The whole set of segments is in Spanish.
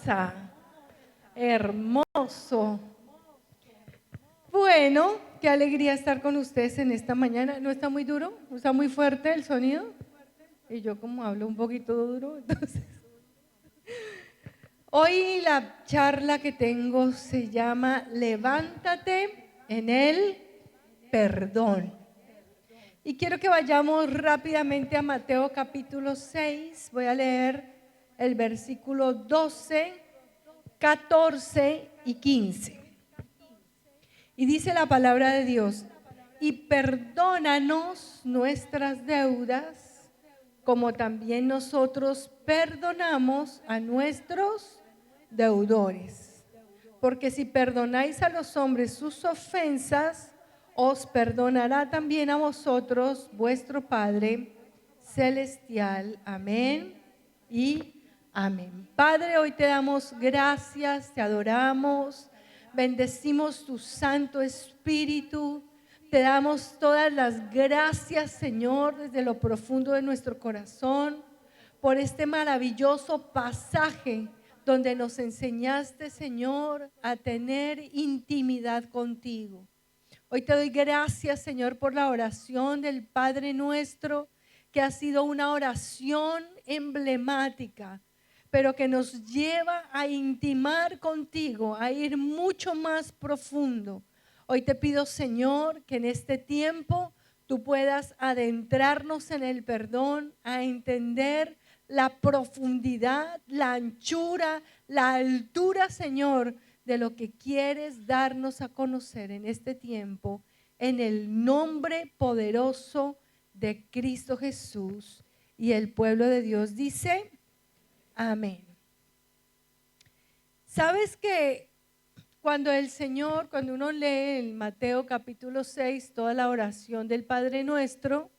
hermosa, hermoso. Bueno, qué alegría estar con ustedes en esta mañana. ¿No está muy duro? ¿No está muy fuerte el sonido? Y yo como hablo un poquito duro, entonces. Hoy la charla que tengo se llama Levántate en el perdón. Y quiero que vayamos rápidamente a Mateo capítulo 6. Voy a leer el versículo 12, 14 y 15. Y dice la palabra de Dios: y perdónanos nuestras deudas, como también nosotros perdonamos a nuestros deudores. Porque si perdonáis a los hombres sus ofensas, os perdonará también a vosotros vuestro Padre celestial. Amén y amén. Padre, hoy te damos gracias, te adoramos, bendecimos tu Santo Espíritu. Te damos todas las gracias, Señor, desde lo profundo de nuestro corazón, por este maravilloso pasaje donde nos enseñaste, Señor, a tener intimidad contigo. Hoy te doy gracias, Señor, por la oración del Padre Nuestro, que ha sido una oración emblemática, pero que nos lleva a intimar contigo, a ir mucho más profundo. Hoy te pido, Señor, que en este tiempo tú puedas adentrarnos en el perdón, a entender la profundidad, la anchura, la altura, Señor, de lo que quieres darnos a conocer en este tiempo, en el nombre poderoso de Cristo Jesús. Y el pueblo de Dios dice: amén. ¿Sabes que cuando uno lee en Mateo capítulo 6 toda la oración del Padre Nuestro,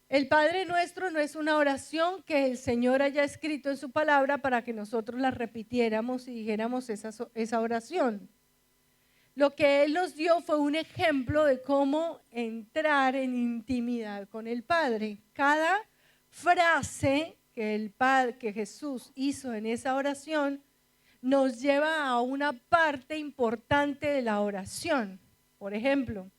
el Padre Nuestro no es una oración que el Señor haya escrito en su palabra para que nosotros la repitiéramos y dijéramos esa oración? Lo que Él nos dio fue un ejemplo de cómo entrar en intimidad con el Padre. Cada frase que Jesús hizo en esa oración nos lleva a una parte importante de la oración. Por ejemplo,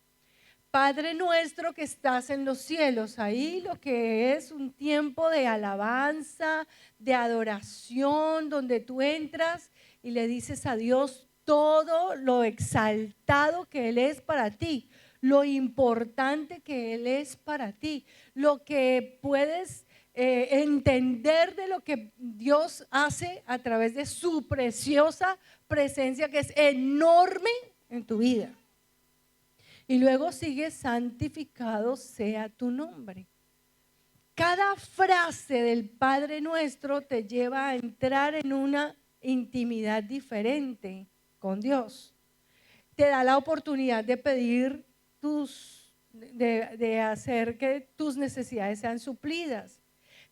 Padre nuestro que estás en los cielos, ahí lo que es un tiempo de alabanza, de adoración, donde tú entras y le dices a Dios todo lo exaltado que Él es para ti, lo importante que Él es para ti, lo que puedes entender de lo que Dios hace a través de su preciosa presencia, que es enorme en tu vida. Y luego sigue: santificado sea tu nombre. Cada frase del Padre Nuestro te lleva a entrar en una intimidad diferente con Dios. Te da la oportunidad de pedir de hacer que tus necesidades sean suplidas.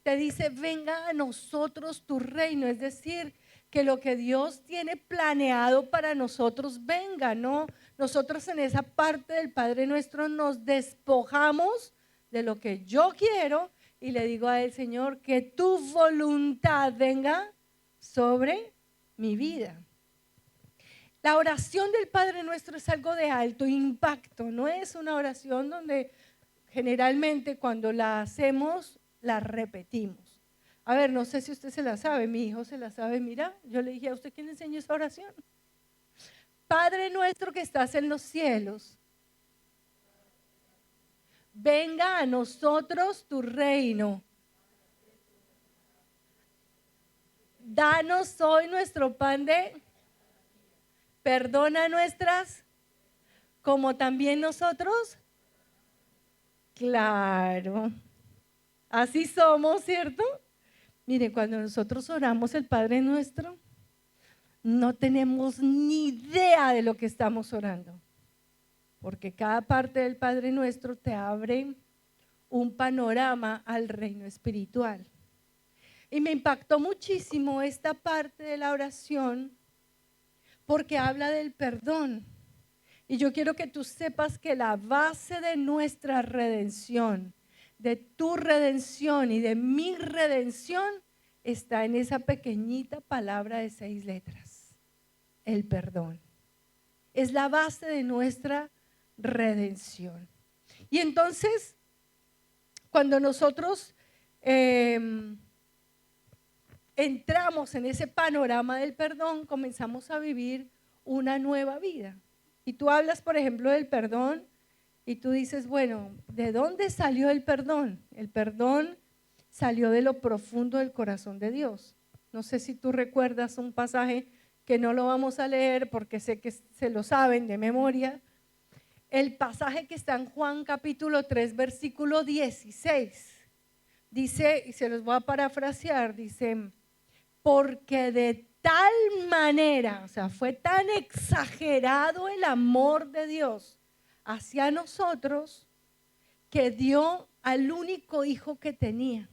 Te dice: venga a nosotros tu reino, es decir, que lo que Dios tiene planeado para nosotros venga, ¿no? Nosotros en esa parte del Padre Nuestro nos despojamos de lo que yo quiero y le digo a Él: Señor, que tu voluntad venga sobre mi vida. La oración del Padre Nuestro es algo de alto impacto, no es una oración donde generalmente cuando la hacemos la repetimos. A ver, no sé si usted se la sabe, mi hijo se la sabe. Mira, yo le dije: ¿a usted quién le enseñó esa oración? Padre nuestro que estás en los cielos, venga a nosotros tu reino. Danos hoy nuestro pan perdona nuestras, como también nosotros. Claro, así somos, ¿cierto? Mire, cuando nosotros oramos el Padre Nuestro, no tenemos ni idea de lo que estamos orando, porque cada parte del Padre Nuestro te abre un panorama al reino espiritual. Y me impactó muchísimo esta parte de la oración porque habla del perdón. Y yo quiero que tú sepas que la base de nuestra redención, de tu redención y de mi redención, está en esa pequeñita palabra de 6 letras, el perdón. Es la base de nuestra redención. Y entonces, cuando nosotros entramos en ese panorama del perdón, comenzamos a vivir una nueva vida. Y tú hablas, por ejemplo, del perdón y tú dices, bueno, ¿de dónde salió el perdón? El perdón salió de lo profundo del corazón de Dios. No sé si tú recuerdas un pasaje que no lo vamos a leer porque sé que se lo saben de memoria. El pasaje que está en Juan capítulo 3, versículo 16. Dice, y se los voy a parafrasear, dice, porque de tal manera, o sea, fue tan exagerado el amor de Dios hacia nosotros que dio al único hijo que tenía,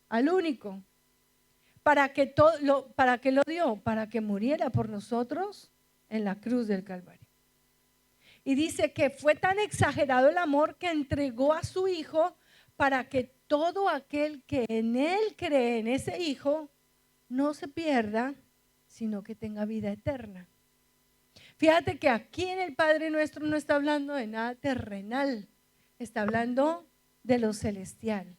al único. ¿Para qué lo dio? Para que muriera por nosotros en la cruz del Calvario. Y dice que fue tan exagerado el amor que entregó a su hijo para que todo aquel que en él cree, en ese hijo, no se pierda, sino que tenga vida eterna. Fíjate que aquí en el Padre Nuestro no está hablando de nada terrenal, está hablando de lo celestial.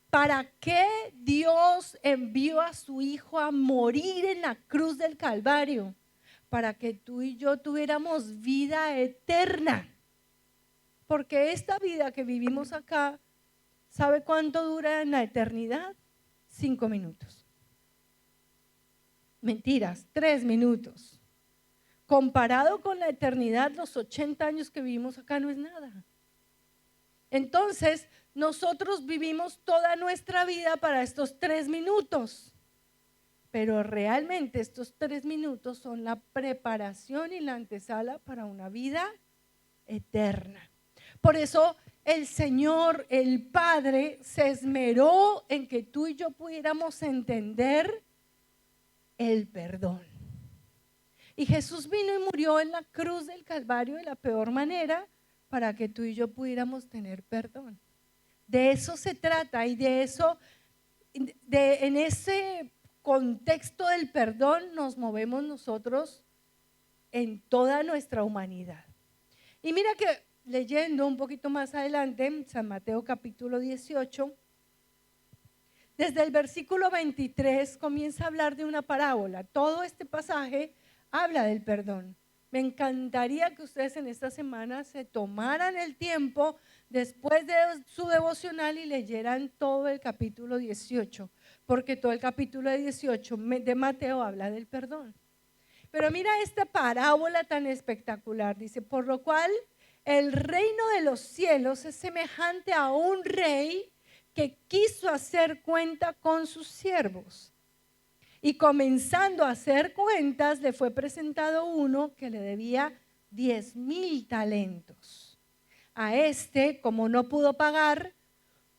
¿Para qué Dios envió a su Hijo a morir en la cruz del Calvario? Para que tú y yo tuviéramos vida eterna. Porque esta vida que vivimos acá, ¿sabe cuánto dura en la eternidad? 5 minutos. Mentiras, 3 minutos. Comparado con la eternidad, los 80 años que vivimos acá no es nada. Entonces, nosotros vivimos toda nuestra vida para estos 3 minutos. Pero realmente estos 3 minutos son la preparación y la antesala para una vida eterna. Por eso el Señor, el Padre, se esmeró en que tú y yo pudiéramos entender el perdón. Y Jesús vino y murió en la cruz del Calvario de la peor manera para que tú y yo pudiéramos tener perdón. De eso se trata y de eso, en ese contexto del perdón nos movemos nosotros en toda nuestra humanidad. Y mira que leyendo un poquito más adelante, en San Mateo capítulo 18, desde el versículo 23 comienza a hablar de una parábola. Todo este pasaje habla del perdón. Me encantaría que ustedes en esta semana se tomaran el tiempo después de su devocional y leyeran todo el capítulo 18, porque todo el capítulo 18 de Mateo habla del perdón. Pero mira esta parábola tan espectacular. Dice, por lo cual el reino de los cielos es semejante a un rey que quiso hacer cuenta con sus siervos. Y comenzando a hacer cuentas, le fue presentado uno que le debía 10,000 talentos. A este, como no pudo pagar,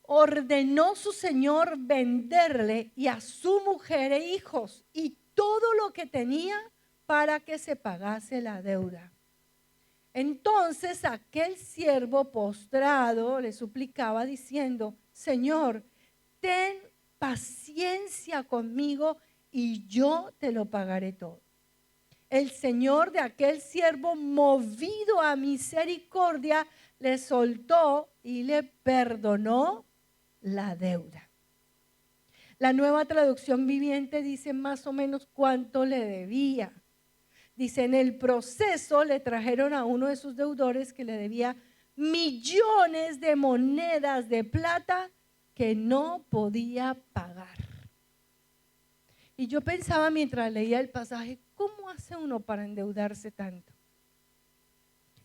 ordenó su señor venderle y a su mujer e hijos y todo lo que tenía para que se pagase la deuda. Entonces aquel siervo postrado le suplicaba diciendo, Señor, ten paciencia conmigo y yo te lo pagaré todo. El señor de aquel siervo, movido a misericordia, le soltó y le perdonó la deuda. La Nueva Traducción Viviente dice más o menos cuánto le debía. Dice, en el proceso le trajeron a uno de sus deudores que le debía millones de monedas de plata que no podía pagar. Y yo pensaba mientras leía el pasaje, ¿cómo hace uno para endeudarse tanto?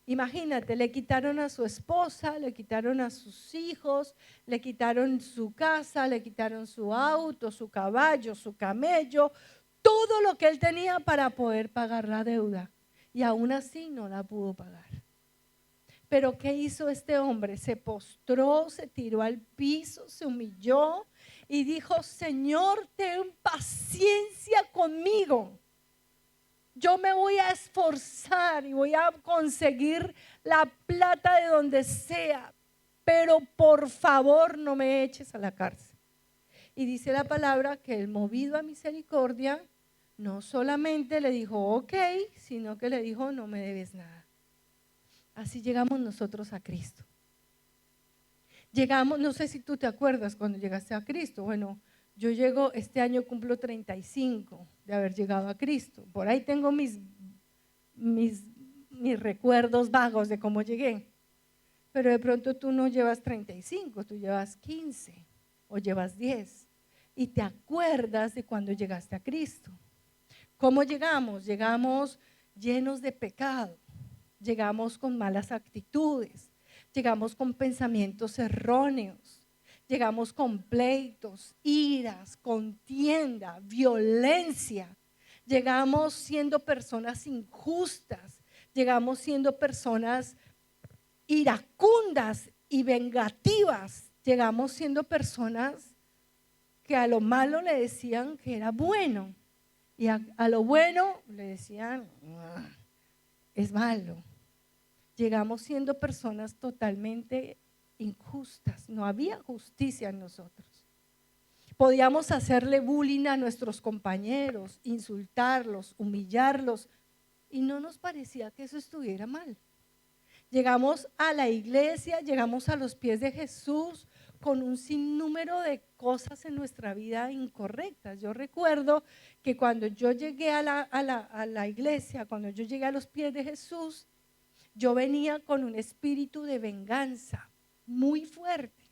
Imagínate, le quitaron a su esposa, le quitaron a sus hijos, le quitaron su casa, le quitaron su auto, su caballo, su camello, todo lo que él tenía para poder pagar la deuda. Y aún así no la pudo pagar. Pero ¿qué hizo este hombre? Se postró, se tiró al piso, se humilló y dijo, Señor, ten paciencia conmigo. Yo me voy a esforzar y voy a conseguir la plata de donde sea, pero por favor no me eches a la cárcel. Y dice la palabra que el movido a misericordia no solamente le dijo ok, sino que le dijo no me debes nada. Así llegamos nosotros a Cristo. Llegamos, no sé si tú te acuerdas cuando llegaste a Cristo. Bueno, yo llego, este año cumplo 35 de haber llegado a Cristo. Por ahí tengo mis recuerdos vagos de cómo llegué. Pero de pronto tú no llevas 35, tú llevas 15 o llevas 10. Y te acuerdas de cuando llegaste a Cristo. ¿Cómo llegamos? Llegamos llenos de pecado. Llegamos con malas actitudes. Llegamos con pensamientos erróneos. Llegamos con pleitos, iras, contienda, violencia. Llegamos siendo personas injustas. Llegamos siendo personas iracundas y vengativas. Llegamos siendo personas que a lo malo le decían que era bueno y a lo bueno le decían es malo. Llegamos siendo personas totalmente injustas, no había justicia en nosotros. Podíamos hacerle bullying a nuestros compañeros, insultarlos, humillarlos y no nos parecía que eso estuviera mal. Llegamos a la iglesia, llegamos a los pies de Jesús con un sinnúmero de cosas en nuestra vida incorrectas. Yo recuerdo que cuando yo llegué a la iglesia, cuando yo llegué a los pies de Jesús, yo venía con un espíritu de venganza muy fuerte.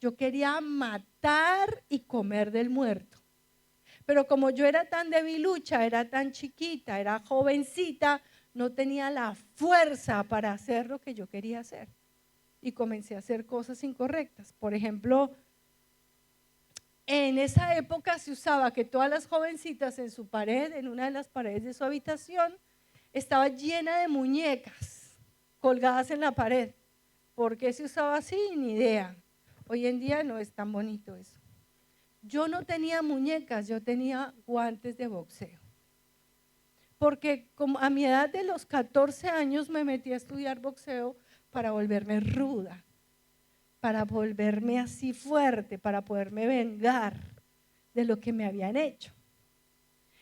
Yo quería matar y comer del muerto. Pero como yo era tan debilucha, era tan chiquita, era jovencita, no tenía la fuerza para hacer lo que yo quería hacer. Y comencé a hacer cosas incorrectas. Por ejemplo, en esa época se usaba que todas las jovencitas en su pared, en una de las paredes de su habitación, estaba llena de muñecas colgadas en la pared. ¿Por qué se usaba así? Ni idea. Hoy en día no es tan bonito eso. Yo no tenía muñecas, yo tenía guantes de boxeo. Porque como a mi edad de los 14 años me metí a estudiar boxeo para volverme ruda, para volverme así fuerte, para poderme vengar de lo que me habían hecho.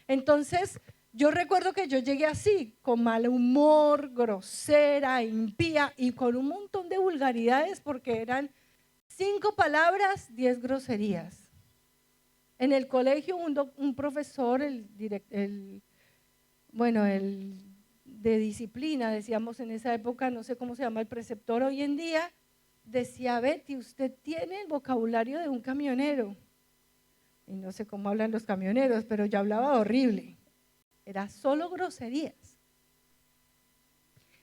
Entonces, yo recuerdo que yo llegué así, con mal humor, grosera, impía y con un montón de vulgaridades porque eran 5 palabras, 10 groserías. En el colegio un profesor, el de disciplina, decíamos en esa época, no sé cómo se llama el preceptor hoy en día, decía: Betty, usted tiene el vocabulario de un camionero. Y no sé cómo hablan los camioneros, pero yo hablaba horrible. Era solo groserías.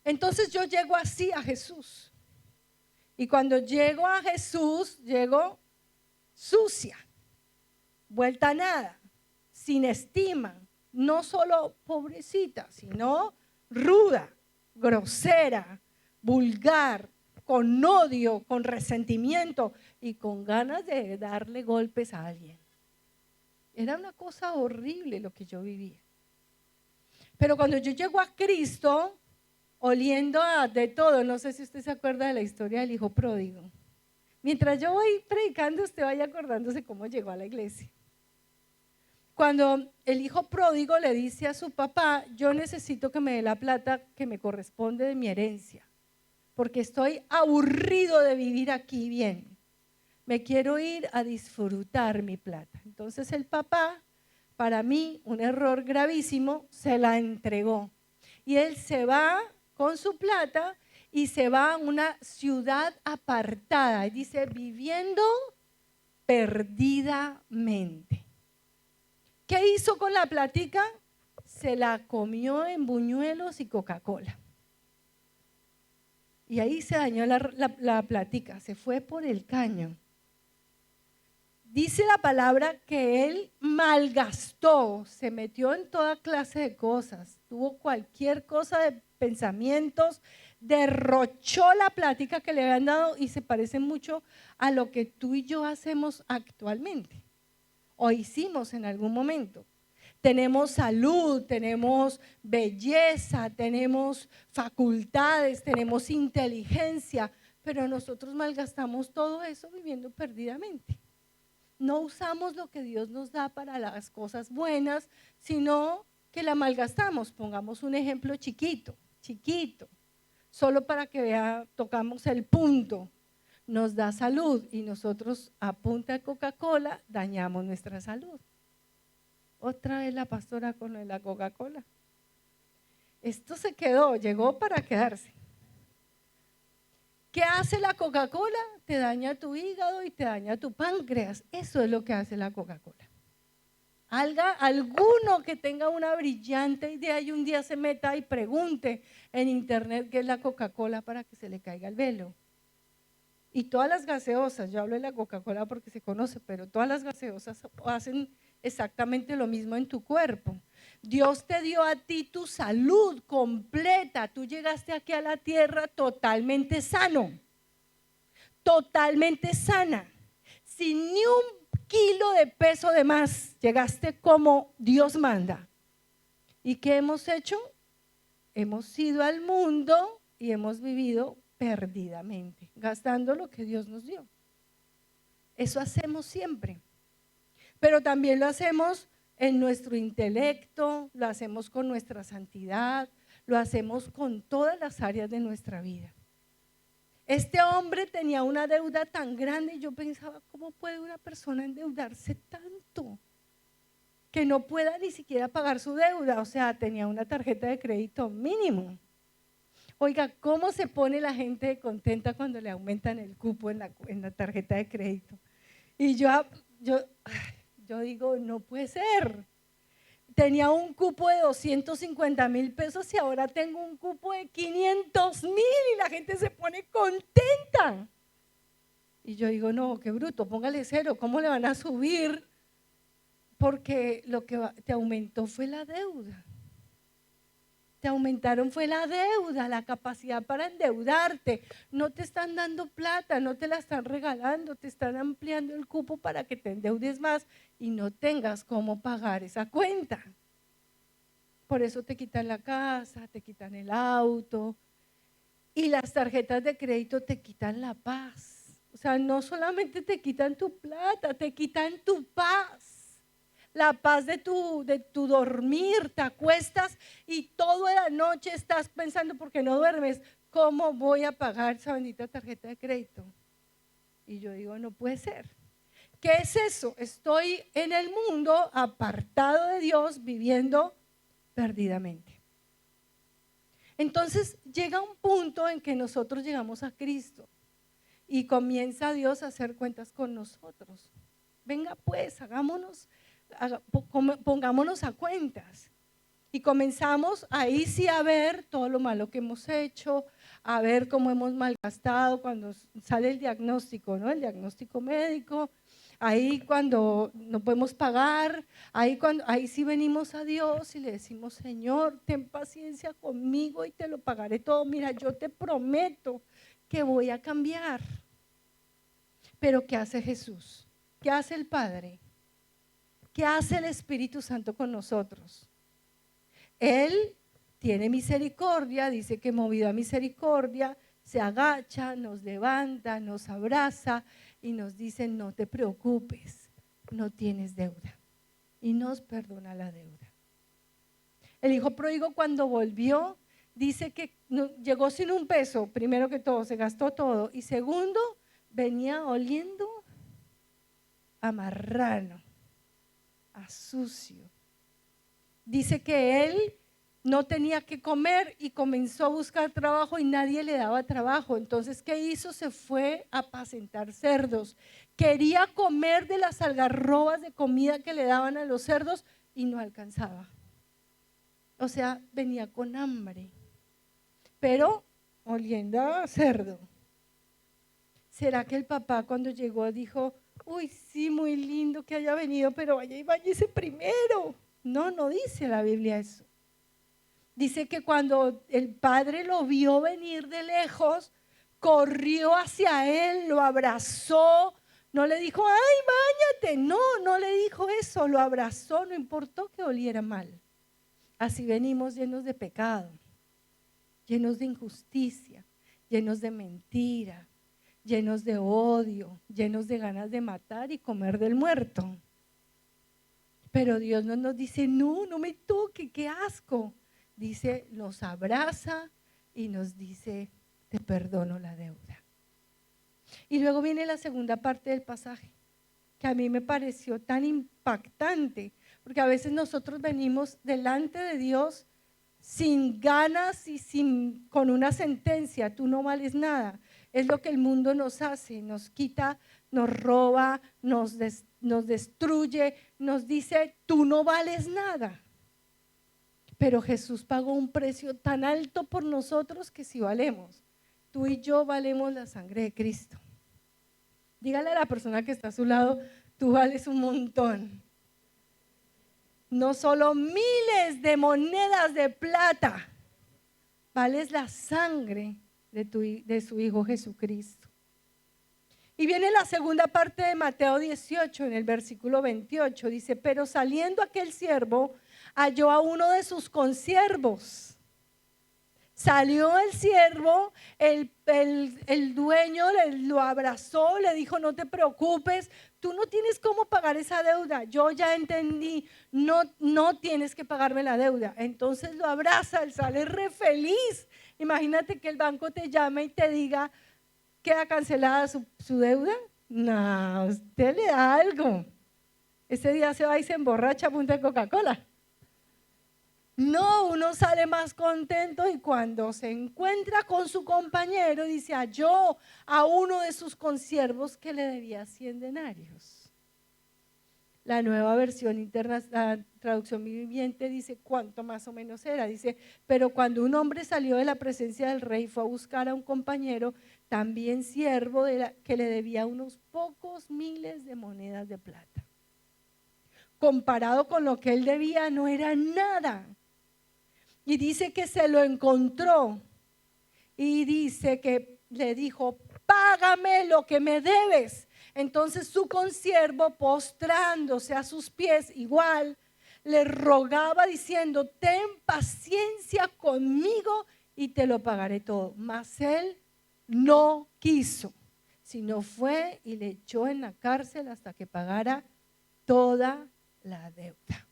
Entonces yo llego así a Jesús. Y cuando llego a Jesús, llego sucia, vuelta a nada, sin estima, no solo pobrecita, sino ruda, grosera, vulgar, con odio, con resentimiento y con ganas de darle golpes a alguien. Era una cosa horrible lo que yo vivía. Pero cuando yo llego a Cristo, oliendo de todo, no sé si usted se acuerda de la historia del hijo pródigo. Mientras yo voy predicando, usted vaya acordándose cómo llegó a la iglesia. Cuando el hijo pródigo le dice a su papá: yo necesito que me dé la plata que me corresponde de mi herencia, porque estoy aburrido de vivir aquí bien. Me quiero ir a disfrutar mi plata. Entonces el papá, para mí, un error gravísimo, se la entregó. Y él se va con su plata y se va a una ciudad apartada. Y dice: viviendo perdidamente. ¿Qué hizo con la platica? Se la comió en buñuelos y Coca-Cola. Y ahí se dañó la platica, se fue por el caño. Dice la palabra que él malgastó, se metió en toda clase de cosas, tuvo cualquier cosa de pensamientos, derrochó la plática que le habían dado y se parece mucho a lo que tú y yo hacemos actualmente o hicimos en algún momento. Tenemos salud, tenemos belleza, tenemos facultades, tenemos inteligencia, pero nosotros malgastamos todo eso viviendo perdidamente. no usamos lo que Dios nos da para las cosas buenas, sino que la malgastamos. Pongamos un ejemplo chiquito, solo para que vea, tocamos el punto. Nos da salud y nosotros a punta de Coca-Cola dañamos nuestra salud. Otra vez la pastora con lo de la Coca-Cola. Esto se quedó, llegó para quedarse. ¿Qué hace la Coca-Cola? Te daña tu hígado y te daña tu páncreas. Eso es lo que hace la Coca-Cola. Alguno que tenga una brillante idea y un día se meta y pregunte en internet qué es la Coca-Cola para que se le caiga el velo. Y todas las gaseosas, yo hablo de la Coca-Cola porque se conoce, pero todas las gaseosas hacen exactamente lo mismo en tu cuerpo. Dios te dio a ti tu salud completa. Tú llegaste aquí a la tierra totalmente sano, totalmente sana, sin ni un kilo de peso de más. Llegaste como Dios manda. ¿Y qué hemos hecho? Hemos ido al mundo y hemos vivido perdidamente, gastando lo que Dios nos dio. Eso hacemos siempre. Pero también lo hacemos en nuestro intelecto, lo hacemos con nuestra santidad, lo hacemos con todas las áreas de nuestra vida. Este hombre tenía una deuda tan grande y yo pensaba, ¿cómo puede una persona endeudarse tanto? Que no pueda ni siquiera pagar su deuda, o sea, tenía una tarjeta de crédito mínimo. Oiga, ¿cómo se pone la gente contenta cuando le aumentan el cupo en la tarjeta de crédito? Y yo digo, no puede ser. Tenía un cupo de 250,000 pesos y ahora tengo un cupo de 500,000 y la gente se pone contenta. Y yo digo, no, qué bruto, póngale cero, ¿cómo le van a subir? Porque lo que te aumentó fue la deuda. Te aumentaron fue la deuda, la capacidad para endeudarte. No te están dando plata, no te la están regalando, te están ampliando el cupo para que te endeudes más y no tengas cómo pagar esa cuenta. Por eso te quitan la casa, te quitan el auto y las tarjetas de crédito te quitan la paz. O sea, no solamente te quitan tu plata, te quitan tu paz. La paz de tu dormir, te acuestas y toda la noche estás pensando, porque no duermes, ¿cómo voy a pagar esa bendita tarjeta de crédito? Y yo digo, no puede ser. ¿Qué es eso? Estoy en el mundo apartado de Dios, viviendo perdidamente. Entonces llega un punto en que nosotros llegamos a Cristo y comienza Dios a hacer cuentas con nosotros. Venga pues, pongámonos a cuentas. Y comenzamos ahí sí a ver todo lo malo que hemos hecho, a ver cómo hemos malgastado cuando sale el diagnóstico, ¿no? El diagnóstico médico, ahí cuando no podemos pagar, ahí sí venimos a Dios y le decimos, Señor, ten paciencia conmigo y te lo pagaré todo. Mira, yo te prometo que voy a cambiar. Pero ¿qué hace Jesús? ¿Qué hace el Padre? ¿Qué hace el Espíritu Santo con nosotros? Él tiene misericordia, dice que movido a misericordia, se agacha, nos levanta, nos abraza y nos dice, no te preocupes, no tienes deuda. Y nos perdona la deuda. El hijo pródigo cuando volvió, dice que llegó sin un peso, primero que todo, se gastó todo. Y segundo, venía oliendo a marrano, a sucio. Dice que él no tenía que comer y comenzó a buscar trabajo y nadie le daba trabajo. Entonces, ¿qué hizo? Se fue a apacentar cerdos. Quería comer de las algarrobas de comida que le daban a los cerdos y no alcanzaba. O sea, venía con hambre, pero oliendo a cerdo. ¿Será que el papá cuando llegó dijo, uy, sí, muy lindo que haya venido, pero vaya y váyase primero? No, no dice la Biblia eso. Dice que cuando el padre lo vio venir de lejos, corrió hacia él, lo abrazó, no le dijo, ay, báñate, no le dijo eso, lo abrazó, no importó que oliera mal. Así venimos llenos de pecado, llenos de injusticia, llenos de mentira, llenos de odio, llenos de ganas de matar y comer del muerto. Pero Dios no nos dice, no, no me toque, qué asco. Dice, nos abraza y nos dice, te perdono la deuda. Y luego viene la segunda parte del pasaje, que a mí me pareció tan impactante, porque a veces nosotros venimos delante de Dios sin ganas y con una sentencia, tú no vales nada. Es lo que el mundo nos hace, nos quita, nos roba, nos destruye, nos dice, tú no vales nada. Pero Jesús pagó un precio tan alto por nosotros que sí valemos. Tú y yo valemos la sangre de Cristo. Dígale a la persona que está a su lado, tú vales un montón. No solo miles de monedas de plata, vales la sangre de su Hijo Jesucristo. Y viene la segunda parte de Mateo 18, en el versículo 28, dice, pero saliendo aquel siervo, halló a uno de sus consiervos. Salió el siervo, el dueño lo abrazó, le dijo, no te preocupes, tú no tienes cómo pagar esa deuda, yo ya entendí, no tienes que pagarme la deuda. Entonces lo abraza, él sale re feliz. Imagínate que el banco te llame y te diga, ¿queda cancelada su deuda? No, usted le da algo. Ese día se va y se emborracha a punta de Coca-Cola. No, uno sale más contento y cuando se encuentra con su compañero dice, halló a uno de sus consiervos que le debía 100 denarios. La nueva versión interna, la traducción viviente dice cuánto más o menos era. Dice, pero cuando un hombre salió de la presencia del rey fue a buscar a un compañero, también siervo que le debía unos pocos miles de monedas de plata. Comparado con lo que él debía no era nada. Y dice que se lo encontró y dice que le dijo, págame lo que me debes. Entonces su consiervo, postrándose a sus pies, igual, le rogaba diciendo, ten paciencia conmigo y te lo pagaré todo. Mas él no quiso, sino fue y le echó en la cárcel hasta que pagara toda la deuda.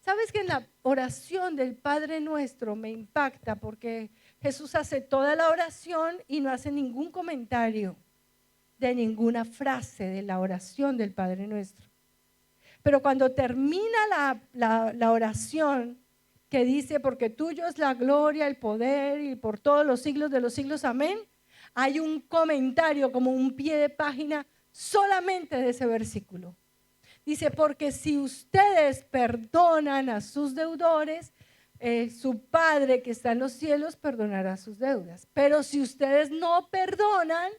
¿Sabes que en la oración del Padre Nuestro me impacta? Porque Jesús hace toda la oración y no hace ningún comentario de ninguna frase de la oración del Padre Nuestro. Pero cuando termina la oración que dice, porque tuyo es la gloria, el poder y por todos los siglos de los siglos, amén, hay un comentario como un pie de página solamente de ese versículo. Dice, porque si ustedes perdonan a sus deudores, su Padre que está en los cielos perdonará sus deudas. Pero si ustedes no perdonan,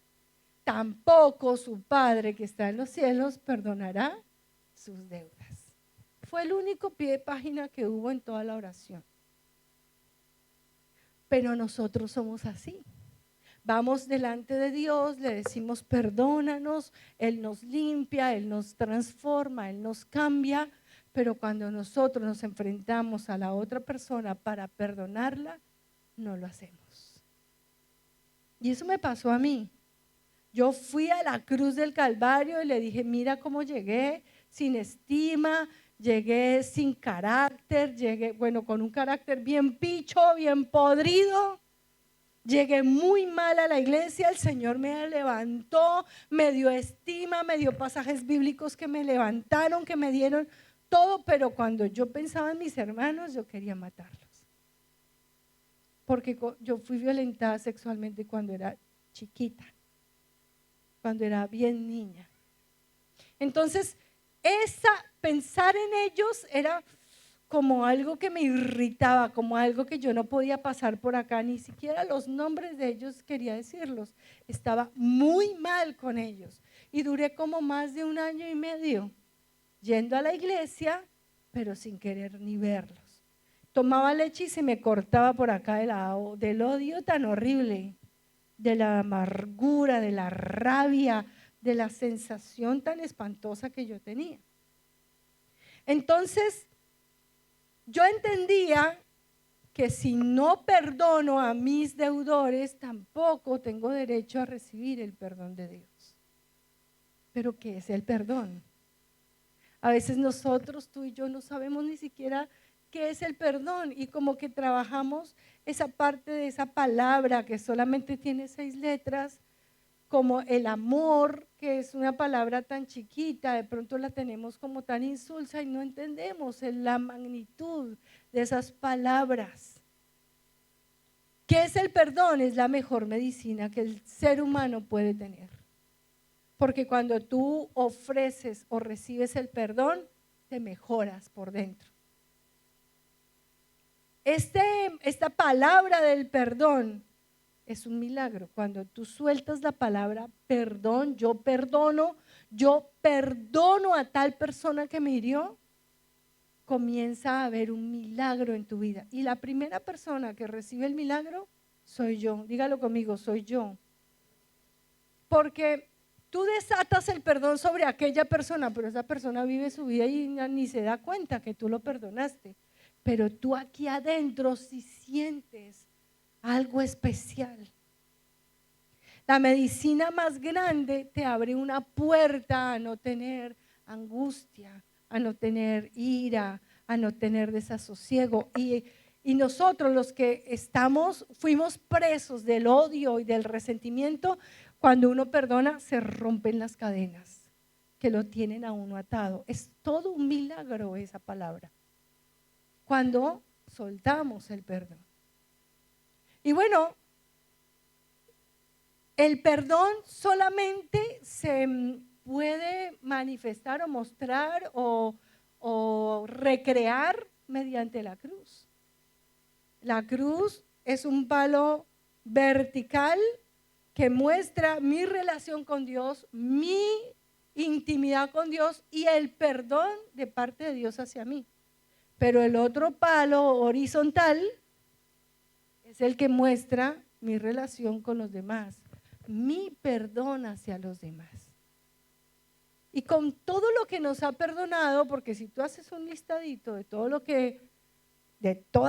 tampoco su Padre que está en los cielos perdonará sus deudas. Fue el único pie de página que hubo en toda la oración. Pero nosotros somos así. Vamos delante de Dios, le decimos perdónanos, Él nos limpia, Él nos transforma, Él nos cambia, pero cuando nosotros nos enfrentamos a la otra persona para perdonarla, no lo hacemos. Y eso me pasó a mí. Yo fui a la cruz del Calvario y le dije, mira cómo llegué, sin estima, llegué sin carácter, llegué, bueno, con un carácter bien picho, bien podrido. Llegué muy mal a la iglesia, el Señor me levantó, me dio estima, me dio pasajes bíblicos que me levantaron, que me dieron todo, pero cuando yo pensaba en mis hermanos, yo quería matarlos. Porque yo fui violentada sexualmente cuando era chiquita, cuando era bien niña. Entonces, pensar en ellos era como algo que me irritaba, como algo que yo no podía pasar por acá, ni siquiera los nombres de ellos quería decirlos. Estaba muy mal con ellos y duré como más de 1 año y medio yendo a la iglesia, pero sin querer ni verlos. Tomaba leche y se me cortaba por acá del odio tan horrible, de la amargura, de la rabia, de la sensación tan espantosa que yo tenía. Entonces, yo entendía que si no perdono a mis deudores, tampoco tengo derecho a recibir el perdón de Dios. Pero ¿qué es el perdón? A veces nosotros, tú y yo, no sabemos ni siquiera qué es el perdón y como que trabajamos esa parte de esa palabra que solamente tiene 6 letras, como el amor, que es una palabra tan chiquita, de pronto la tenemos como tan insulsa y no entendemos la magnitud de esas palabras. ¿Qué es el perdón? Es la mejor medicina que el ser humano puede tener. Porque cuando tú ofreces o recibes el perdón, te mejoras por dentro. Esta palabra del perdón es un milagro. Cuando tú sueltas la palabra perdón, yo perdono a tal persona que me hirió, comienza a haber un milagro en tu vida. Y la primera persona que recibe el milagro soy yo. Dígalo conmigo, soy yo. Porque tú desatas el perdón sobre aquella persona, pero esa persona vive su vida y ni se da cuenta que tú lo perdonaste. Pero tú aquí adentro sí sientes algo especial. La medicina más grande te abre una puerta a no tener angustia, a no tener ira, a no tener desasosiego. Y nosotros los que fuimos presos del odio y del resentimiento, cuando uno perdona se rompen las cadenas que lo tienen a uno atado. Es todo un milagro esa palabra. Cuando soltamos el perdón. Y bueno, el perdón solamente se puede manifestar o mostrar o recrear mediante la cruz. La cruz es un palo vertical que muestra mi relación con Dios, mi intimidad con Dios y el perdón de parte de Dios hacia mí. Pero el otro palo horizontal es el que muestra mi relación con los demás, mi perdón hacia los demás. Y con todo lo que nos ha perdonado, porque si tú haces un listadito de todas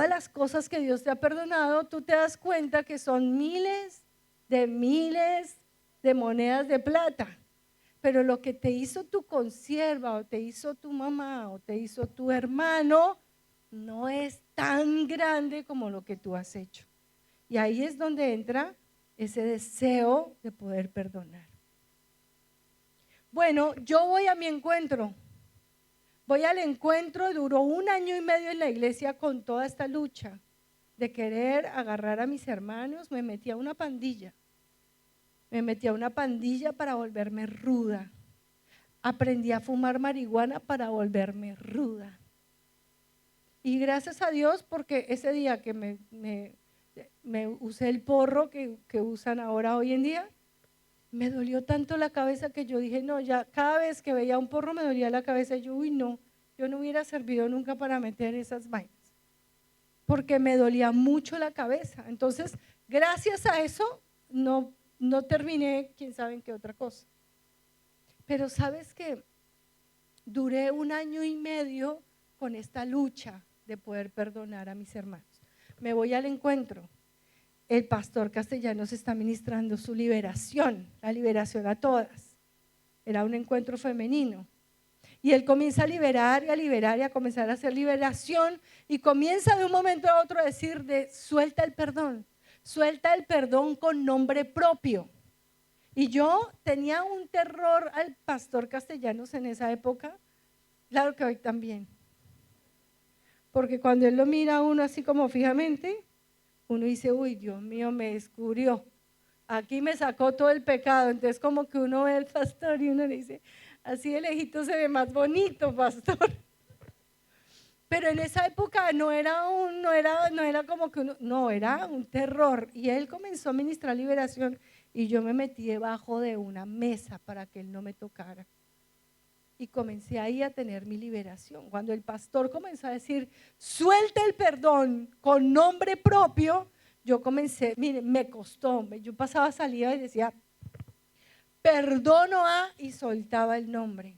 las cosas que Dios te ha perdonado, tú te das cuenta que son miles de monedas de plata. Pero lo que te hizo tu consierva, o te hizo tu mamá, o te hizo tu hermano, no es tan grande como lo que tú has hecho. Y ahí es donde entra ese deseo de poder perdonar. Bueno, yo voy a mi encuentro. Voy al encuentro, duró 1 año y medio en la iglesia con toda esta lucha de querer agarrar a mis hermanos. Me metí a una pandilla. Para volverme ruda. Aprendí a fumar marihuana para volverme ruda. Y gracias a Dios, porque ese día que me usé el porro que usan ahora hoy en día, me dolió tanto la cabeza que yo dije, no, ya cada vez que veía un porro me dolía la cabeza y yo, uy, no, yo no hubiera servido nunca para meter esas vainas, porque me dolía mucho la cabeza. Entonces, gracias a eso, no terminé, quién sabe en qué otra cosa. Pero sabes que duré 1 año y medio con esta lucha de poder perdonar a mis hermanos. Me voy al encuentro. El pastor Castellanos está ministrando su liberación, la liberación a todas. Era un encuentro femenino. Y él comienza a liberar y a liberar y a comenzar a hacer liberación y comienza de un momento a otro a decir suelta el perdón con nombre propio. Y yo tenía un terror al pastor Castellanos en esa época, claro que hoy también. Porque cuando él lo mira a uno así como fijamente, uno dice, uy, Dios mío, me descubrió. Aquí me sacó todo el pecado. Entonces como que uno ve al pastor y uno le dice, así de lejito se ve más bonito, pastor. Pero en esa época no era como que uno, no, era un terror. Y él comenzó a ministrar liberación y yo me metí debajo de una mesa para que él no me tocara. Y comencé ahí a tener mi liberación. Cuando el pastor comenzó a decir, suelta el perdón con nombre propio, yo comencé, mire, me costó. Yo pasaba salida y decía, perdono a, y soltaba el nombre.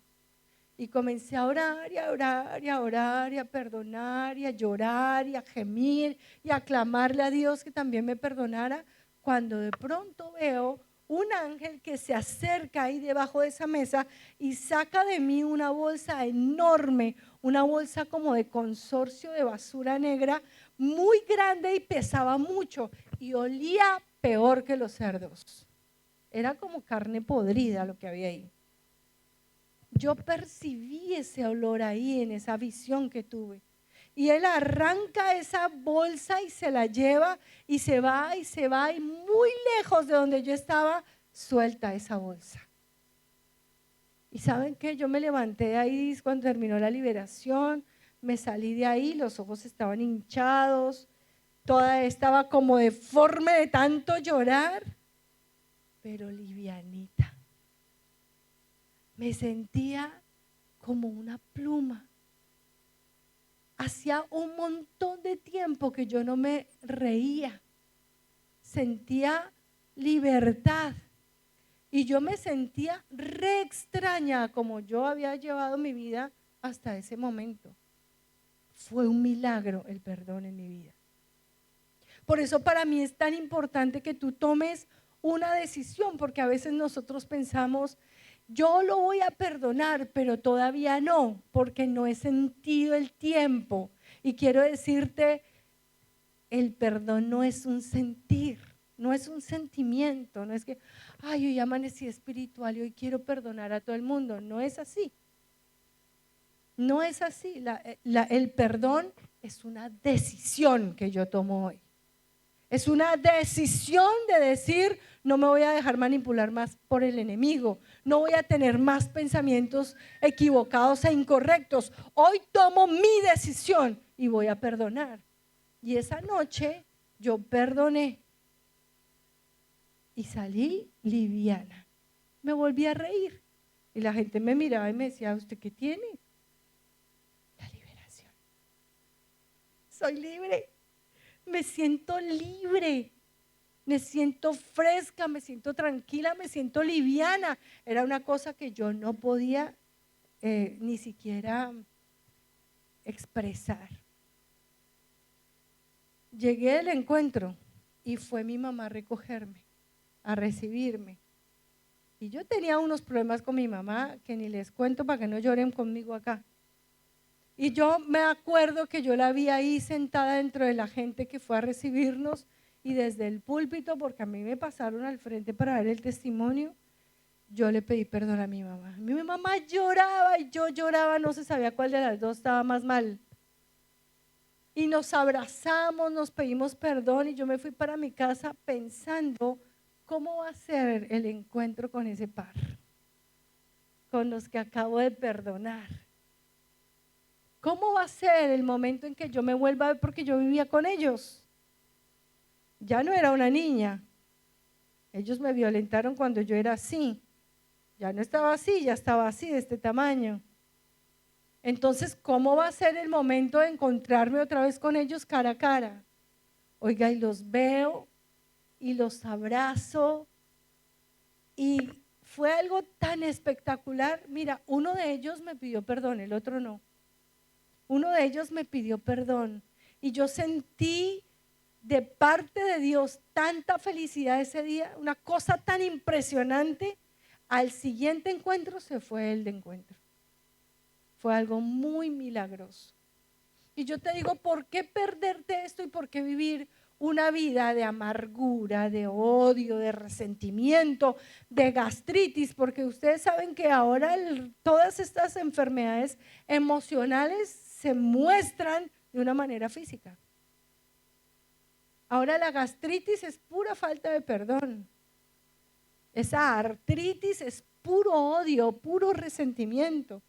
Y comencé a orar y a orar y a orar y a perdonar y a llorar y a gemir y a clamarle a Dios que también me perdonara, cuando de pronto veo un ángel que se acerca ahí debajo de esa mesa y saca de mí una bolsa enorme, una bolsa como de consorcio de basura negra, muy grande y pesaba mucho y olía peor que los cerdos. Era como carne podrida lo que había ahí. Yo percibí ese olor ahí en esa visión que tuve. Y él arranca esa bolsa y se la lleva y se va y muy lejos de donde yo estaba, suelta esa bolsa. Y ¿saben qué? Yo me levanté de ahí cuando terminó la liberación, me salí de ahí, los ojos estaban hinchados, toda estaba como deforme de tanto llorar, pero livianita. Me sentía como una pluma. Hacía un montón de tiempo que yo no me reía. Sentía libertad. Y yo me sentía re extraña como yo había llevado mi vida hasta ese momento. Fue un milagro el perdón en mi vida. Por eso para mí es tan importante que tú tomes una decisión, porque a veces nosotros pensamos, yo lo voy a perdonar, pero todavía no, porque no he sentido el tiempo. Y quiero decirte, el perdón no es un sentir, no es un sentimiento, no es que, ay, hoy amanecí espiritual y hoy quiero perdonar a todo el mundo. No es así. No es así. El perdón es una decisión que yo tomo hoy. Es una decisión de decir, no me voy a dejar manipular más por el enemigo, no voy a tener más pensamientos equivocados e incorrectos. Hoy tomo mi decisión y voy a perdonar. Y esa noche yo perdoné y salí liviana. Me volví a reír y la gente me miraba y me decía, ¿usted qué tiene? La liberación. Soy libre. Me siento libre, me siento fresca, me siento tranquila, me siento liviana. Era una cosa que yo no podía ni siquiera expresar. Llegué del encuentro y fue mi mamá a recogerme, a recibirme. Y yo tenía unos problemas con mi mamá que ni les cuento para que no lloren conmigo acá. Y yo me acuerdo que yo la vi ahí sentada dentro de la gente que fue a recibirnos y desde el púlpito, porque a mí me pasaron al frente para ver el testimonio, yo le pedí perdón a mi mamá. Mi mamá lloraba y yo lloraba, no se sabía cuál de las dos estaba más mal. Y nos abrazamos, nos pedimos perdón y yo me fui para mi casa pensando cómo va a ser el encuentro con ese par, con los que acabo de perdonar. ¿Cómo va a ser el momento en que yo me vuelva a ver? Porque yo vivía con ellos. Ya no era una niña. Ellos me violentaron cuando yo era así. Ya no estaba así, ya estaba así, de este tamaño. Entonces, ¿cómo va a ser el momento de encontrarme otra vez con ellos cara a cara? Oiga, y los veo y los abrazo. Y fue algo tan espectacular. Mira, uno de ellos me pidió perdón, el otro no. Uno de ellos me pidió perdón y yo sentí de parte de Dios tanta felicidad ese día, una cosa tan impresionante. Al siguiente encuentro se fue el de encuentro. Fue algo muy milagroso. Y yo te digo, ¿por qué perderte esto y por qué vivir una vida de amargura, de odio, de resentimiento, de gastritis? Porque ustedes saben que ahora todas estas enfermedades emocionales se muestran de una manera física. Ahora la gastritis es pura falta de perdón. Esa artritis es puro odio, puro resentimiento.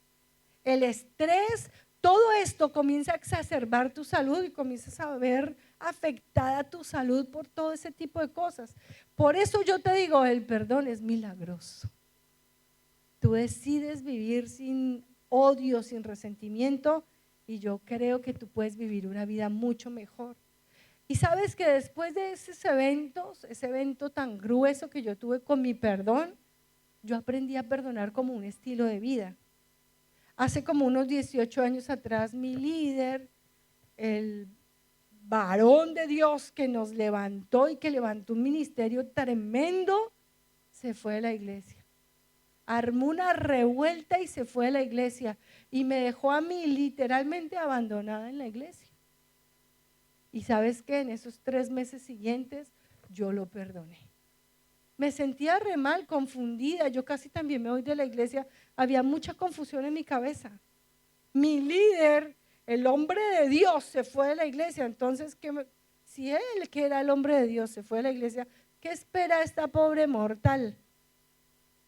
El estrés, todo esto comienza a exacerbar tu salud y comienzas a ver afectada tu salud por todo ese tipo de cosas. Por eso yo te digo, el perdón es milagroso. Tú decides vivir sin odio, sin resentimiento, y yo creo que tú puedes vivir una vida mucho mejor. Y sabes que después de esos eventos, ese evento tan grueso que yo tuve con mi perdón, yo aprendí a perdonar como un estilo de vida. Hace como unos 18 años atrás, mi líder, el varón de Dios que nos levantó y que levantó un ministerio tremendo, se fue de la iglesia. Armó una revuelta y se fue de la iglesia y me dejó a mí literalmente abandonada en la iglesia. Y sabes qué, en esos 3 meses siguientes yo lo perdoné. Me sentía re mal, confundida, yo casi también me voy de la iglesia, había mucha confusión en mi cabeza. Mi líder, el hombre de Dios, se fue de la iglesia, entonces si él, que era el hombre de Dios, se fue de la iglesia, ¿qué espera esta pobre mortal?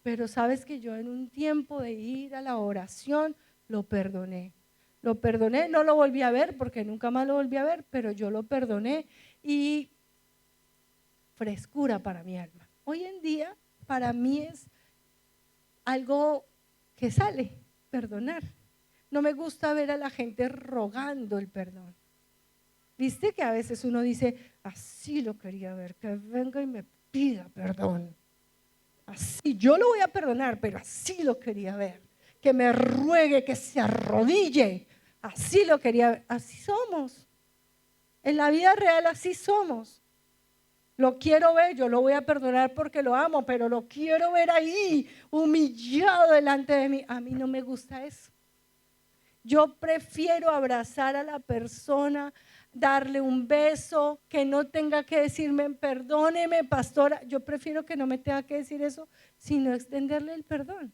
Pero sabes que yo en un tiempo de ir a la oración lo perdoné. Lo perdoné, no lo volví a ver porque nunca más lo volví a ver, pero yo lo perdoné y frescura para mi alma. Hoy en día para mí es algo que sale, perdonar. No me gusta ver a la gente rogando el perdón. ¿Viste que a veces uno dice, así lo quería ver, que venga y me pida perdón? Así, yo lo voy a perdonar, pero así lo quería ver. Que me ruegue, que se arrodille. Así lo quería ver. Así somos. En la vida real así somos. Lo quiero ver, yo lo voy a perdonar porque lo amo, pero lo quiero ver ahí, humillado delante de mí. A mí no me gusta eso. Yo prefiero abrazar a la persona, darle un beso, que no tenga que decirme, perdóneme, pastora. Yo prefiero que no me tenga que decir eso, sino extenderle el perdón,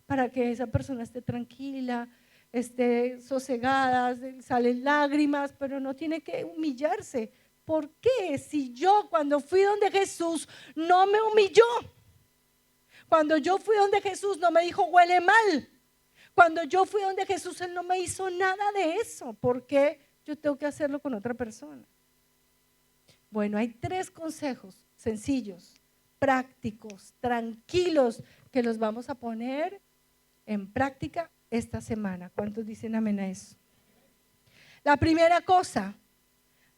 para que esa persona esté tranquila, esté sosegada, salen lágrimas, pero no tiene que humillarse. ¿Por qué? Si yo cuando fui donde Jesús no me humilló, cuando yo fui donde Jesús no me dijo huele mal, cuando yo fui donde Jesús Él no me hizo nada de eso, ¿por qué yo tengo que hacerlo con otra persona? Bueno, hay 3 consejos sencillos, prácticos, tranquilos, que los vamos a poner en práctica esta semana. ¿Cuántos dicen amén a eso? La primera cosa,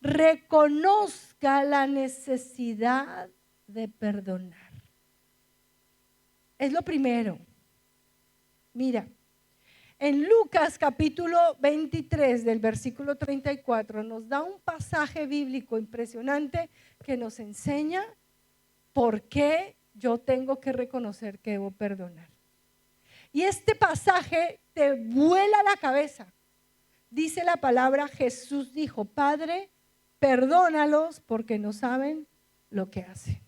reconozca la necesidad de perdonar. Es lo primero. Mira, en Lucas capítulo 23 del versículo 34 nos da un pasaje bíblico impresionante que nos enseña por qué yo tengo que reconocer que debo perdonar. Y este pasaje te vuela la cabeza. Dice la palabra, Jesús dijo, Padre, perdónalos porque no saben lo que hacen.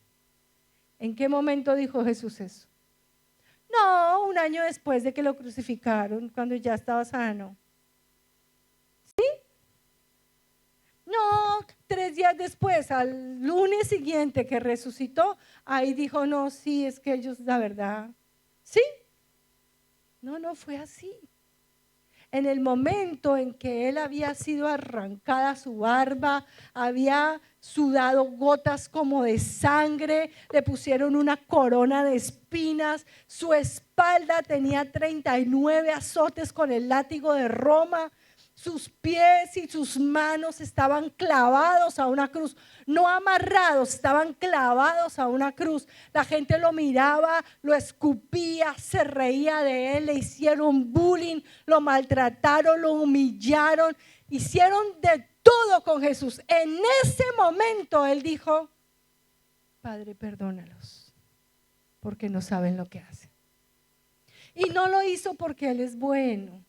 ¿En qué momento dijo Jesús eso? No, un año después de que lo crucificaron, cuando ya estaba sano. ¿Sí? No, 3 días después, al lunes siguiente que resucitó, ahí dijo, no, sí, es que ellos, la verdad, ¿sí? No fue así. En el momento en que él había sido arrancada su barba, había sudado gotas como de sangre, le pusieron una corona de espinas, su espalda tenía 39 azotes con el látigo de Roma, sus pies y sus manos estaban clavados a una cruz, no amarrados, estaban clavados a una cruz. La gente lo miraba, lo escupía, se reía de él, le hicieron bullying, lo maltrataron, lo humillaron, hicieron de todo con Jesús. En ese momento él dijo, Padre, perdónalos, porque no saben lo que hacen. Y no lo hizo porque él es bueno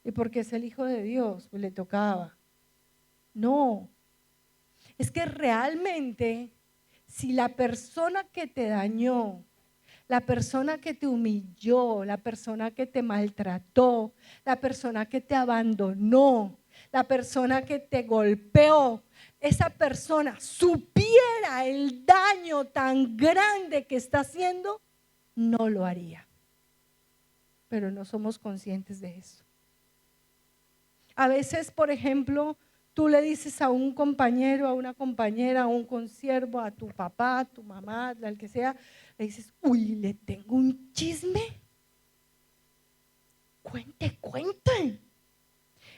y porque es el Hijo de Dios, pues le tocaba. No, es que realmente si la persona que te dañó, la persona que te humilló, la persona que te maltrató, la persona que te abandonó, la persona que te golpeó, esa persona supiera el daño tan grande que está haciendo, no lo haría. Pero no somos conscientes de eso. A veces, por ejemplo, tú le dices a un compañero, a una compañera, a un consiervo, a tu papá, a tu mamá, al que sea, le dices, uy, le tengo un chisme. Cuente.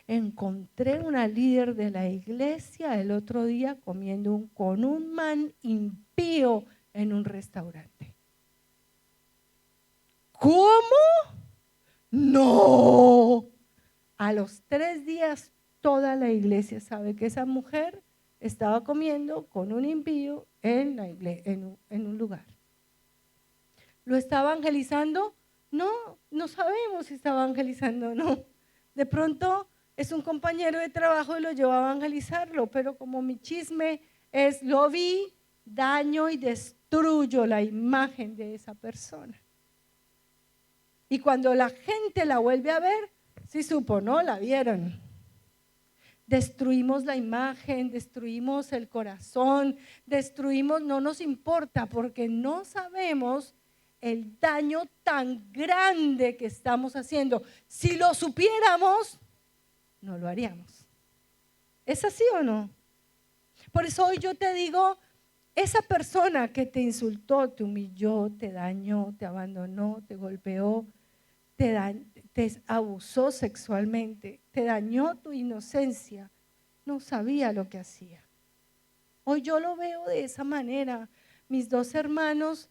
Encontré una líder de la iglesia el otro día comiendo con un man impío en un restaurante. ¿Cómo? No. A los 3 días toda la iglesia sabe que esa mujer estaba comiendo con un impío en un lugar. ¿Lo está evangelizando? No, no sabemos si está evangelizando o no. De pronto es un compañero de trabajo y lo llevó a evangelizarlo, pero como mi chisme es, lo vi, daño y destruyo la imagen de esa persona. Y cuando la gente la vuelve a ver, sí supo, ¿no? La vieron. Destruimos la imagen, destruimos el corazón, destruimos, no nos importa porque no sabemos el daño tan grande que estamos haciendo. Si lo supiéramos, no lo haríamos. ¿Es así o no? Por eso hoy yo te digo, esa persona que te insultó, te humilló, te dañó, te abandonó, te golpeó, te abusó sexualmente, te dañó tu inocencia, no sabía lo que hacía. Hoy yo lo veo de esa manera. Mis 2 hermanos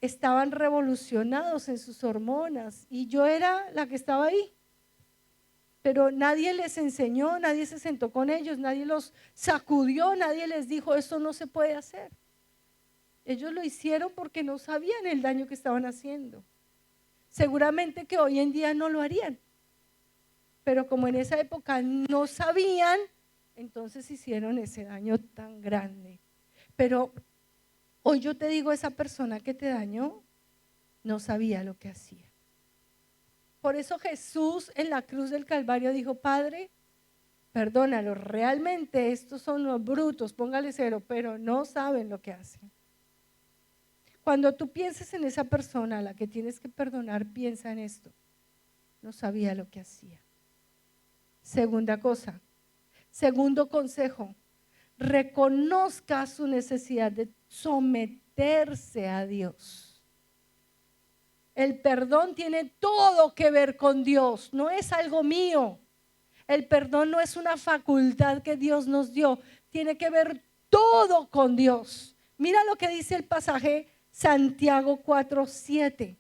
estaban revolucionados en sus hormonas y yo era la que estaba ahí. Pero nadie les enseñó, nadie se sentó con ellos, nadie los sacudió, nadie les dijo, esto no se puede hacer. Ellos lo hicieron porque no sabían el daño que estaban haciendo. Seguramente que hoy en día no lo harían, pero como en esa época no sabían, entonces hicieron ese daño tan grande. Pero hoy yo te digo, esa persona que te dañó no sabía lo que hacía. Por eso Jesús en la cruz del Calvario dijo, Padre, perdónalos, realmente estos son los brutos, póngale 0, pero no saben lo que hacen. Cuando tú pienses en esa persona a la que tienes que perdonar, piensa en esto. No sabía lo que hacía. Segunda cosa, segundo consejo, reconozca su necesidad de someterse a Dios. El perdón tiene todo que ver con Dios, no es algo mío. El perdón no es una facultad que Dios nos dio, tiene que ver todo con Dios. Mira lo que dice el pasaje Santiago 4:7.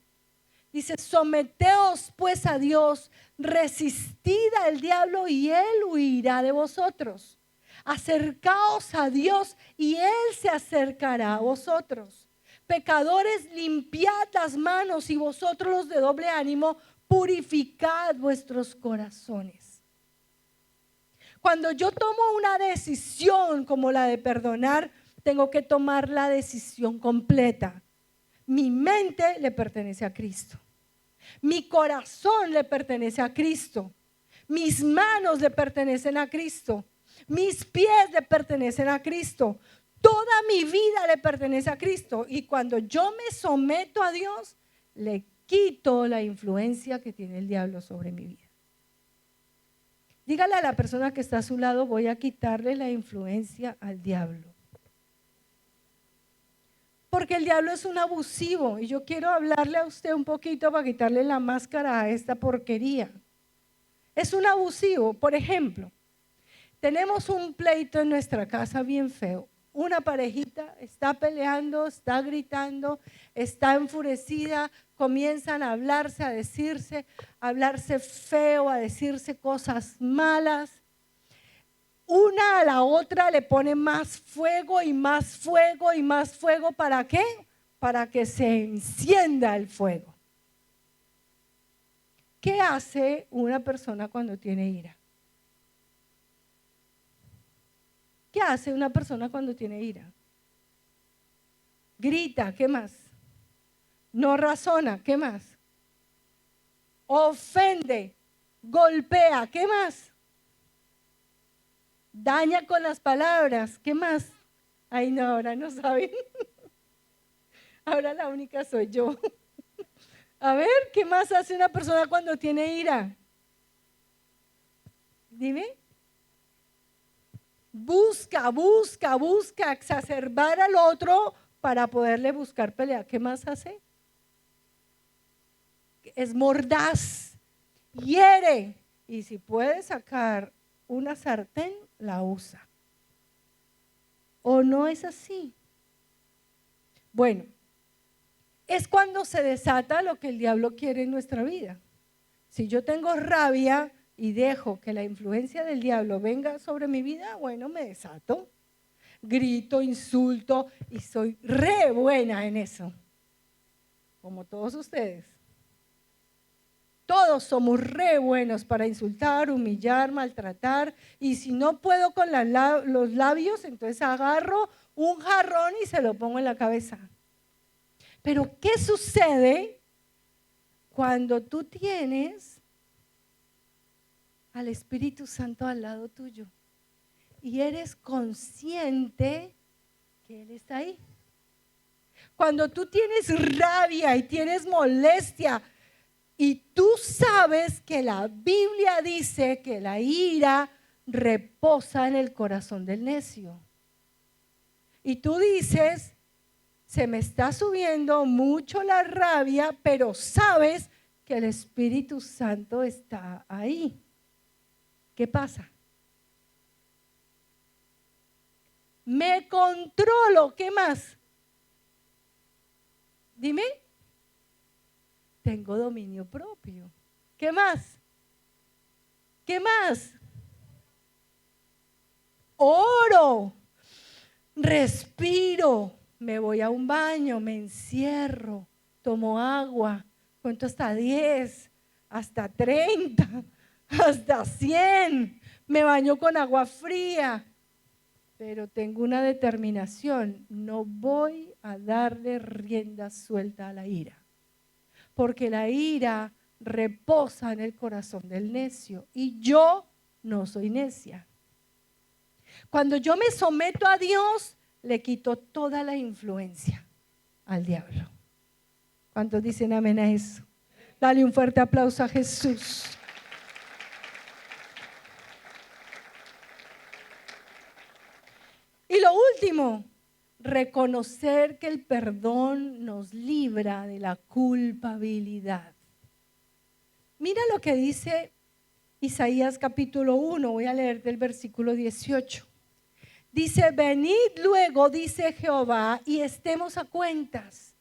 Dice, someteos pues a Dios, resistid al diablo y él huirá de vosotros. Acercaos a Dios y él se acercará a vosotros. Pecadores, limpiad las manos y vosotros los de doble ánimo, purificad vuestros corazones. Cuando yo tomo una decisión como la de perdonar, tengo que tomar la decisión completa. Mi mente le pertenece a Cristo. Mi corazón le pertenece a Cristo. Mis manos le pertenecen a Cristo. Mis pies le pertenecen a Cristo. Toda mi vida le pertenece a Cristo. Y cuando yo me someto a Dios, le quito la influencia que tiene el diablo sobre mi vida. Dígale a la persona que está a su lado, voy a quitarle la influencia al diablo. Porque el diablo es un abusivo y yo quiero hablarle a usted un poquito para quitarle la máscara a esta porquería. Es un abusivo. Por ejemplo, tenemos un pleito en nuestra casa bien feo. Una parejita está peleando, está gritando, está enfurecida, comienzan a hablarse, a hablarse feo, a decirse cosas malas. Una a la otra le pone más fuego y más fuego y más fuego. ¿Para qué? Para que se encienda el fuego. ¿Qué hace una persona cuando tiene ira? ¿Qué hace una persona cuando tiene ira? Grita, ¿qué más? No razona, ¿qué más? Ofende, golpea, ¿qué más? Daña con las palabras, ¿qué más? Ay, no, ahora no saben. Ahora la única soy yo. A ver, ¿qué más hace una persona cuando tiene ira? Dime. Busca exacerbar al otro para poderle buscar pelea. ¿Qué más hace? Es mordaz, hiere, y si puede sacar una sartén, la usa. ¿O no es así? Bueno, es cuando se desata lo que el diablo quiere en nuestra vida. Si yo tengo rabia, y dejo que la influencia del diablo venga sobre mi vida, bueno, me desato. Grito, insulto y soy re buena en eso, como todos ustedes. Todos somos re buenos para insultar, humillar, maltratar, y si no puedo con los labios, entonces agarro un jarrón y se lo pongo en la cabeza. Pero ¿qué sucede cuando tú tienes al Espíritu Santo al lado tuyo y eres consciente que Él está ahí? Cuando tú tienes rabia y tienes molestia y tú sabes que la Biblia dice que la ira reposa en el corazón del necio. Y tú dices, se me está subiendo mucho la rabia, pero sabes que el Espíritu Santo está ahí. ¿Qué pasa? Me controlo. ¿Qué más? Dime. Tengo dominio propio. ¿Qué más? ¿Qué más? Oro. Respiro. Me voy a un baño, me encierro, tomo agua, cuento hasta 10, hasta 30, hasta 100. Me baño con agua fría. Pero tengo una determinación, no voy a darle rienda suelta a la ira, porque la ira reposa en el corazón del necio y yo no soy necia. Cuando yo me someto a Dios, le quito toda la influencia al diablo. ¿Cuántos dicen amén a eso? Dale un fuerte aplauso a Jesús. Y lo último, reconocer que el perdón nos libra de la culpabilidad. Mira lo que dice Isaías capítulo 1, voy a leer del versículo 18. Dice, venid luego, dice Jehová, y estemos a cuentas.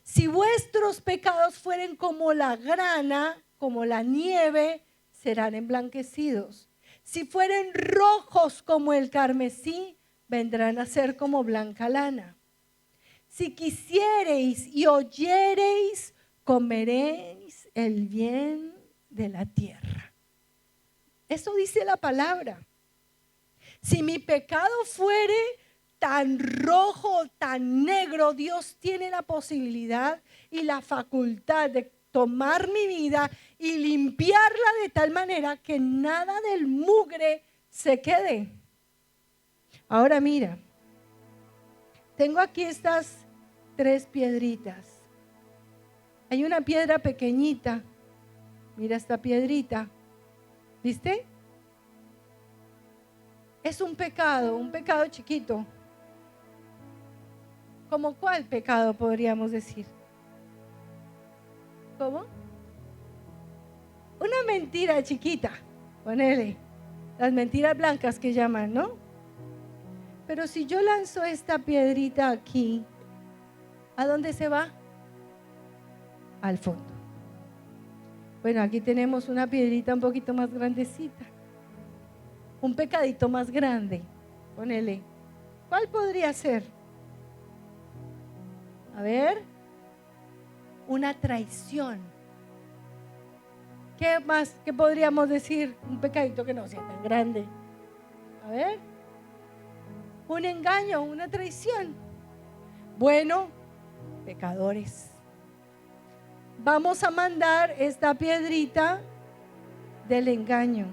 Si vuestros pecados fueren como la grana, como la nieve, serán emblanquecidos. Si fueren rojos como el carmesí, vendrán a ser como blanca lana. Si quisiereis y oyereis, comeréis el bien de la tierra. Eso dice la palabra. Si mi pecado fuere tan rojo, tan negro, Dios tiene la posibilidad y la facultad de tomar mi vida y limpiarla de tal manera que nada del mugre se quede. Ahora mira, tengo aquí estas 3 piedritas. Hay una piedra pequeñita. Mira esta piedrita. ¿Viste? Es un pecado chiquito. ¿Cómo cuál pecado podríamos decir? ¿Cómo? Una mentira chiquita, ponele. Las mentiras blancas que llaman, ¿no? Pero si yo lanzo esta piedrita aquí, ¿a dónde se va? Al fondo. Bueno, aquí tenemos una piedrita un poquito más grandecita. Un pecadito más grande, ponele. ¿Cuál podría ser? A ver, una traición. ¿Qué más? ¿Qué podríamos decir? Un pecadito que no sea tan grande. A ver, un engaño, una traición. Bueno, pecadores. Vamos a mandar esta piedrita del engaño.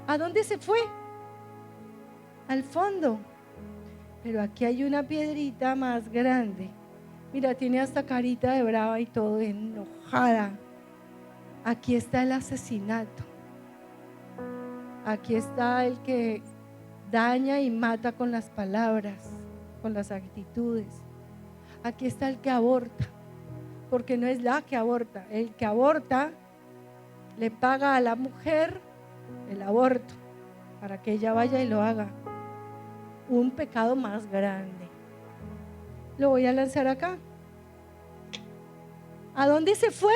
¿A dónde se fue? Al fondo. Pero aquí hay una piedrita más grande. Mira, tiene hasta carita de brava y todo, enojada. Aquí está el asesinato. Aquí está el que daña y mata con las palabras, con las actitudes. Aquí está el que aborta, porque no es la que aborta. El que aborta le paga a la mujer el aborto para que ella vaya y lo haga. Un pecado más grande. Lo voy a lanzar acá. ¿A dónde se fue?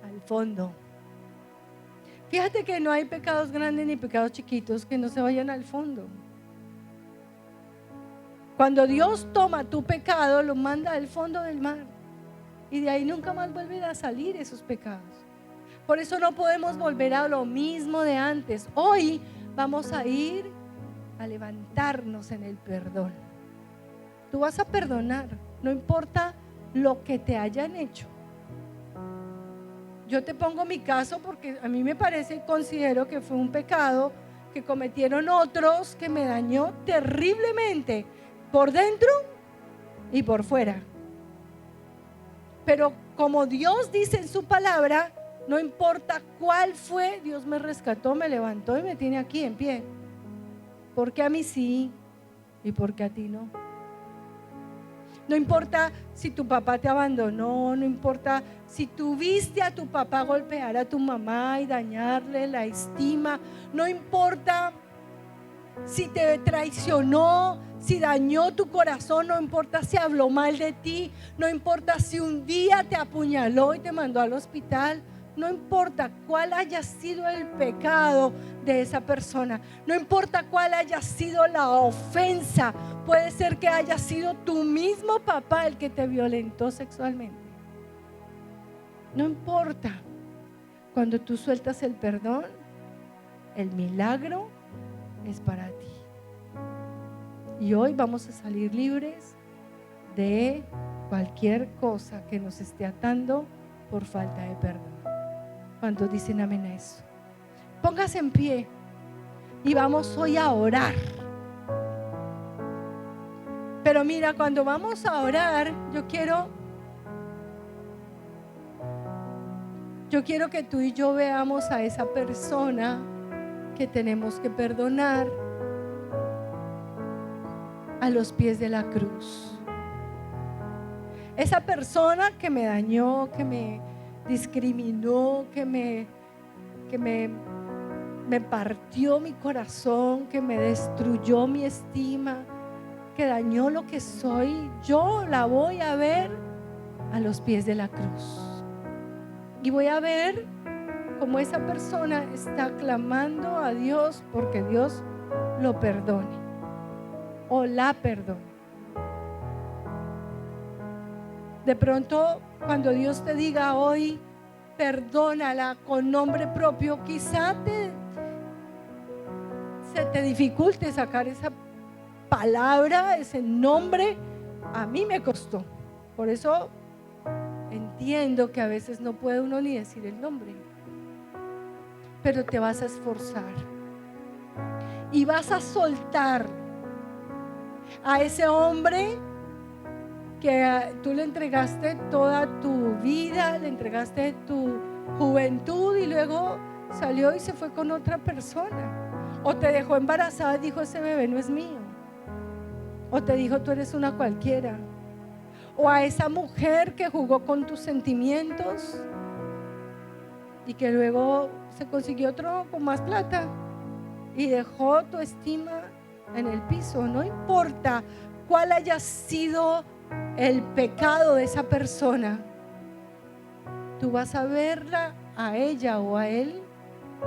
Al fondo. Fíjate que no hay pecados grandes ni pecados chiquitos que no se vayan al fondo. Cuando Dios toma tu pecado, lo manda al fondo del mar. Y de ahí nunca más vuelven a salir esos pecados. Por eso no podemos volver a lo mismo de antes. Hoy vamos a ir a levantarnos en el perdón. Tú vas a perdonar, no importa lo que te hayan hecho. Yo te pongo mi caso porque a mí me parece y considero que fue un pecado que cometieron otros que me dañó terriblemente por dentro y por fuera. Pero como Dios dice en su palabra, no importa cuál fue, Dios me rescató, me levantó y me tiene aquí en pie. Porque a mí sí y porque a ti no. No importa si tu papá te abandonó, no importa si tuviste a tu papá golpear a tu mamá y dañarle la estima, no importa si te traicionó, si dañó tu corazón, no importa si habló mal de ti, no importa si un día te apuñaló y te mandó al hospital, no importa cuál haya sido el pecado de esa persona, no importa cuál haya sido la ofensa, puede ser que haya sido tu mismo papá el que te violentó sexualmente. No importa, cuando tú sueltas el perdón, el milagro es para ti. Y hoy vamos a salir libres de cualquier cosa que nos esté atando por falta de perdón. ¿Cuántos dicen amén a eso? Póngase en pie y vamos hoy a orar. Pero mira, cuando vamos a orar, yo quiero que tú y yo veamos a esa persona que tenemos que perdonar a los pies de la cruz. Esa persona que me dañó, que me discriminó, que me partió mi corazón, que me destruyó mi estima, que dañó lo que soy, yo la voy a ver a los pies de la cruz. Y voy a ver cómo esa persona está clamando a Dios porque Dios lo perdone o la perdone. De pronto, cuando Dios te diga hoy, perdónala con nombre propio, quizá se te dificulte sacar esa palabra, ese nombre. A mí me costó. Por eso entiendo que a veces no puede uno ni decir el nombre. Pero te vas a esforzar y vas a soltar a ese hombre que tú le entregaste toda tu vida, le entregaste tu juventud y luego salió y se fue con otra persona. O te dejó embarazada y dijo: ese bebé no es mío. O te dijo: tú eres una cualquiera. O a esa mujer que jugó con tus sentimientos y que luego se consiguió otro con más plata y dejó tu estima en el piso. No importa cuál haya sido el pecado de esa persona, tú vas a verla a ella o a él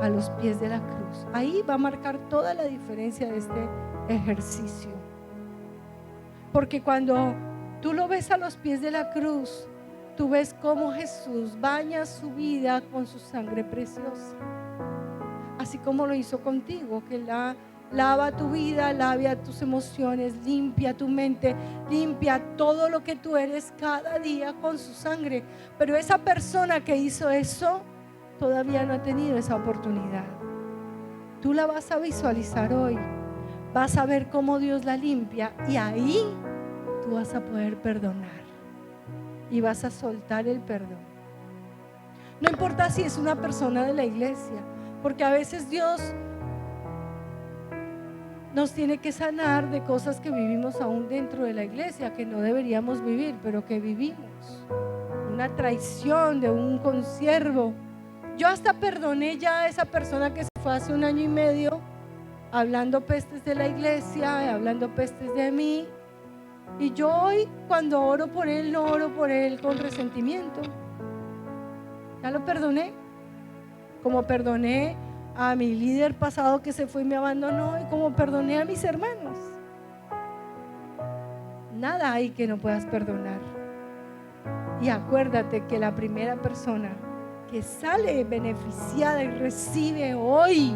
a los pies de la cruz. Ahí va a marcar toda la diferencia de este ejercicio. Porque cuando tú lo ves a los pies de la cruz, tú ves cómo Jesús baña su vida con su sangre preciosa, así como lo hizo contigo, que lava tu vida, lava tus emociones, limpia tu mente, limpia todo lo que tú eres cada día con su sangre. Pero esa persona que hizo eso todavía no ha tenido esa oportunidad. Tú la vas a visualizar hoy, vas a ver cómo Dios la limpia y ahí tú vas a poder perdonar y vas a soltar el perdón. No importa si es una persona de la iglesia, porque a veces Dios nos tiene que sanar de cosas que vivimos aún dentro de la iglesia, que no deberíamos vivir, pero que vivimos. Una traición de un consiervo. Yo hasta perdoné ya a esa persona que se fue hace 1 año y medio, hablando pestes de la iglesia, hablando pestes de mí. Y yo hoy, cuando oro por él, no oro por él con resentimiento. Ya lo perdoné. como perdoné a mi líder pasado que se fue y me abandonó, y como perdoné a mis hermanos. Nada hay que no puedas perdonar. Y acuérdate que la primera persona que sale beneficiada y recibe hoy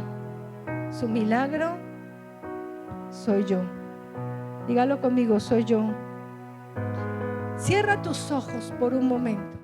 su milagro soy yo. Dígalo conmigo, soy yo. Cierra tus ojos por un momento.